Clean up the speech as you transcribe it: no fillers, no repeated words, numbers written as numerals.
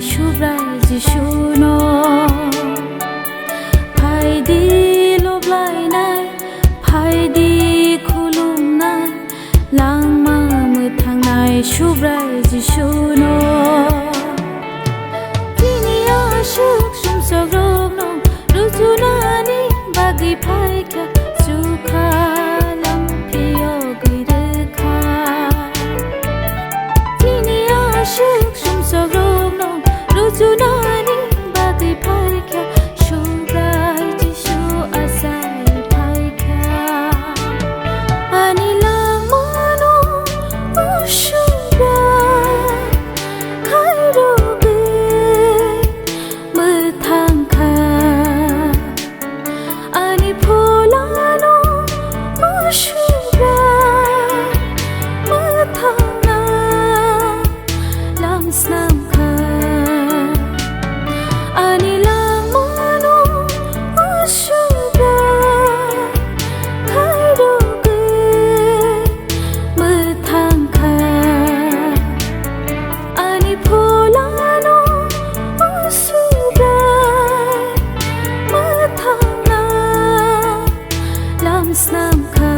shubrai jishuno phaidi loblai nai phaidi khulum nai langma muthang nai shubrai jishuno kini ashuk sum sogrok no rujunani bagi phaika sukha lampiyo girekha kini ashuk sum sogrok no rujunani bagi phaika shubrai jishu asai phaika ani lamano ushubrai khairoge muthangkha ani phulano ushubrai muthangna lamsnamkha ani lamano ushubrai khairoge muthangkha ani phulano ushubrai muthangna lamsnamkha